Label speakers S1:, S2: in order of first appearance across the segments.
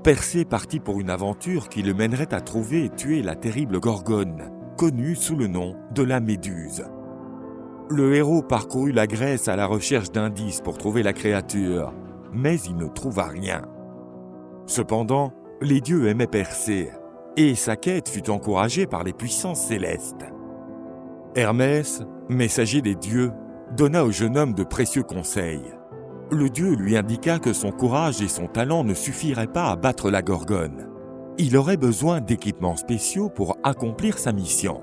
S1: Persée partit pour une aventure qui le mènerait à trouver et tuer la terrible Gorgone, connue sous le nom de la Méduse. Le héros parcourut la Grèce à la recherche d'indices pour trouver la créature, mais il ne trouva rien. Cependant, les dieux aimaient Persée, et sa quête fut encouragée par les puissances célestes. Hermès, messager des dieux, donna au jeune homme de précieux conseils. Le dieu lui indiqua que son courage et son talent ne suffiraient pas à battre la Gorgone. Il aurait besoin d'équipements spéciaux pour accomplir sa mission.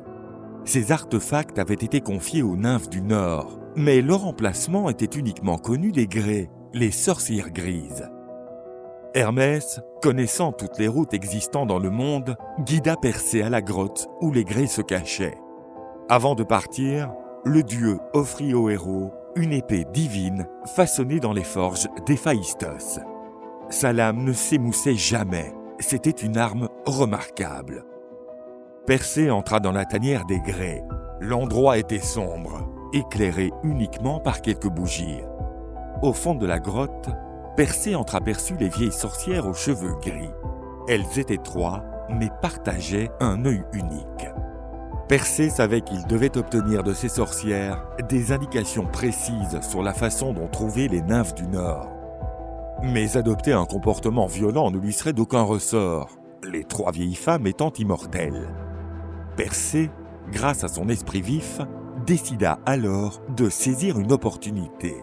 S1: Ces artefacts avaient été confiés aux nymphes du Nord, mais leur emplacement était uniquement connu des Grées, les sorcières grises. Hermès, connaissant toutes les routes existant dans le monde, guida Persée à la grotte où les Grées se cachaient. Avant de partir, le dieu offrit au héros une épée divine façonnée dans les forges d'Héphaïstos. Sa lame ne s'émoussait jamais, c'était une arme remarquable. Persée entra dans la tanière des Grées. L'endroit était sombre, éclairé uniquement par quelques bougies. Au fond de la grotte, Persée entreaperçut les vieilles sorcières aux cheveux gris. Elles étaient 3, mais partageaient un œil unique. Persée savait qu'il devait obtenir de ces sorcières des indications précises sur la façon dont trouver les nymphes du Nord. Mais adopter un comportement violent ne lui serait d'aucun ressort, les 3 vieilles femmes étant immortelles. Persée, grâce à son esprit vif, décida alors de saisir une opportunité.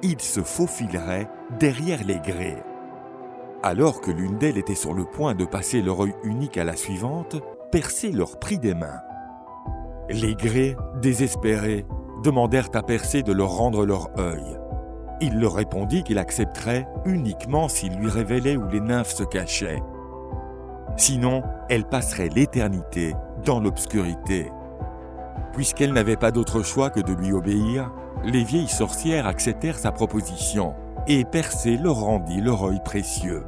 S1: Il se faufilerait derrière les Grées. Alors que l'une d'elles était sur le point de passer leur œil unique à la suivante, Persée leur prit des mains. Les Grées, désespérés, demandèrent à Persée de leur rendre leur œil. Il leur répondit qu'il accepterait uniquement s'il lui révélait où les nymphes se cachaient. Sinon, elles passeraient l'éternité dans l'obscurité. Puisqu'elles n'avaient pas d'autre choix que de lui obéir, les vieilles sorcières acceptèrent sa proposition et Persée leur rendit leur œil précieux.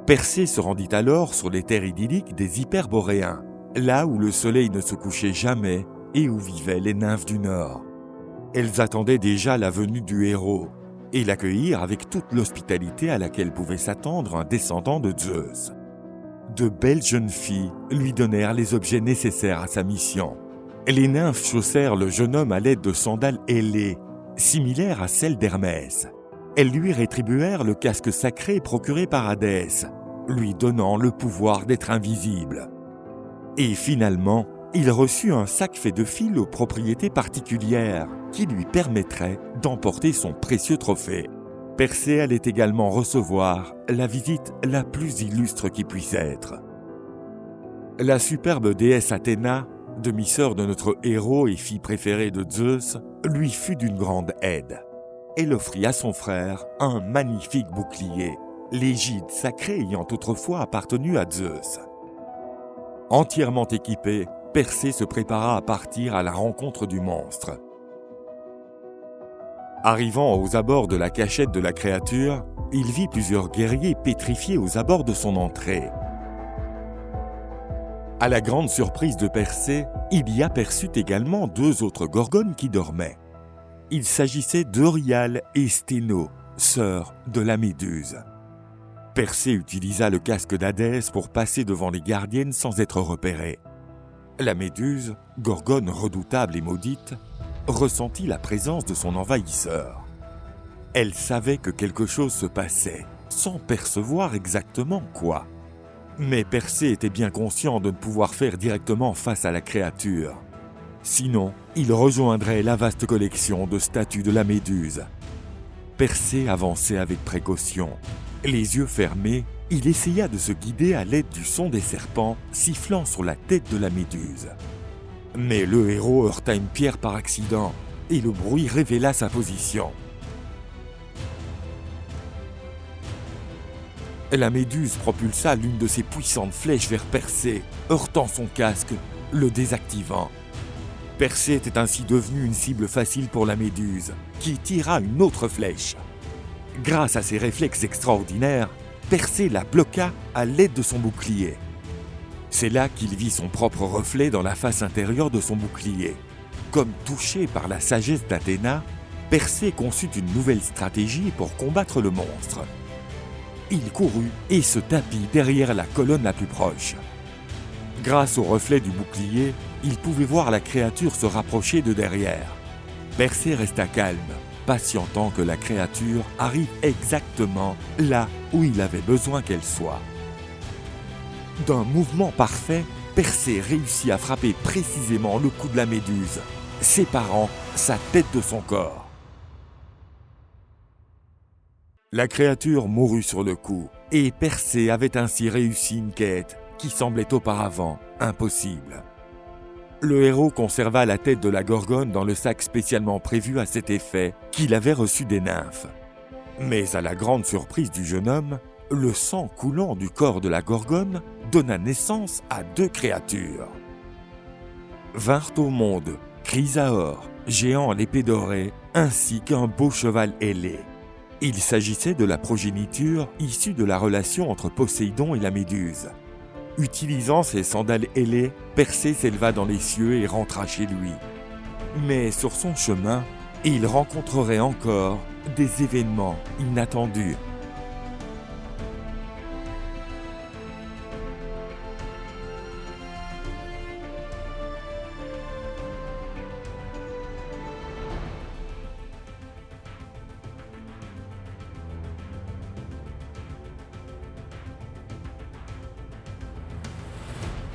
S1: Persée se rendit alors sur les terres idylliques des Hyperboréens, là où le soleil ne se couchait jamais et où vivaient les nymphes du Nord. Elles attendaient déjà la venue du héros et l'accueillirent avec toute l'hospitalité à laquelle pouvait s'attendre un descendant de Zeus. De belles jeunes filles lui donnèrent les objets nécessaires à sa mission. Les nymphes chaussèrent le jeune homme à l'aide de sandales ailées, similaires à celles d'Hermès. Elles lui rétribuèrent le casque sacré procuré par Hadès, lui donnant le pouvoir d'être invisible. Et finalement, il reçut un sac fait de fil aux propriétés particulières qui lui permettrait d'emporter son précieux trophée. Persée allait également recevoir la visite la plus illustre qui puisse être. La superbe déesse Athéna, demi-sœur de notre héros et fille préférée de Zeus, lui fut d'une grande aide. Elle offrit à son frère un magnifique bouclier, l'égide sacrée ayant autrefois appartenu à Zeus. Entièrement équipé, Persée se prépara à partir à la rencontre du monstre. Arrivant aux abords de la cachette de la créature, il vit plusieurs guerriers pétrifiés aux abords de son entrée. À la grande surprise de Persée, il y aperçut également 2 autres gorgones qui dormaient. Il s'agissait d'Euryale et Sténo, sœurs de la Méduse. Persée utilisa le casque d'Hadès pour passer devant les gardiennes sans être repéré. La Méduse, gorgone redoutable et maudite, ressentit la présence de son envahisseur. Elle savait que quelque chose se passait, sans percevoir exactement quoi. Mais Persée était bien conscient de ne pouvoir faire directement face à la créature. Sinon, il rejoindrait la vaste collection de statues de la Méduse. Persée avançait avec précaution. Les yeux fermés, il essaya de se guider à l'aide du son des serpents sifflant sur la tête de la Méduse. Mais le héros heurta une pierre par accident et le bruit révéla sa position. La Méduse propulsa l'une de ses puissantes flèches vers Persée, heurtant son casque, le désactivant. Persée était ainsi devenu une cible facile pour la Méduse, qui tira une autre flèche. Grâce à ses réflexes extraordinaires, Persée la bloqua à l'aide de son bouclier. C'est là qu'il vit son propre reflet dans la face intérieure de son bouclier. Comme touché par la sagesse d'Athéna, Persée conçut une nouvelle stratégie pour combattre le monstre. Il courut et se tapit derrière la colonne la plus proche. Grâce au reflet du bouclier, il pouvait voir la créature se rapprocher de derrière. Persée resta calme, patientant que la créature arrive exactement là où il avait besoin qu'elle soit. D'un mouvement parfait, Persée réussit à frapper précisément le cou de la méduse, séparant sa tête de son corps. La créature mourut sur le coup, et Persée avait ainsi réussi une quête qui semblait auparavant impossible. Le héros conserva la tête de la Gorgone dans le sac spécialement prévu à cet effet qu'il avait reçu des nymphes. Mais à la grande surprise du jeune homme, le sang coulant du corps de la Gorgone donna naissance à 2 créatures. Vinrent au monde Chrysaor, géant à l'épée dorée, ainsi qu'un beau cheval ailé. Il s'agissait de la progéniture issue de la relation entre Poséidon et la Méduse. Utilisant ses sandales ailées, Persée s'éleva dans les cieux et rentra chez lui. Mais sur son chemin, il rencontrerait encore des événements inattendus.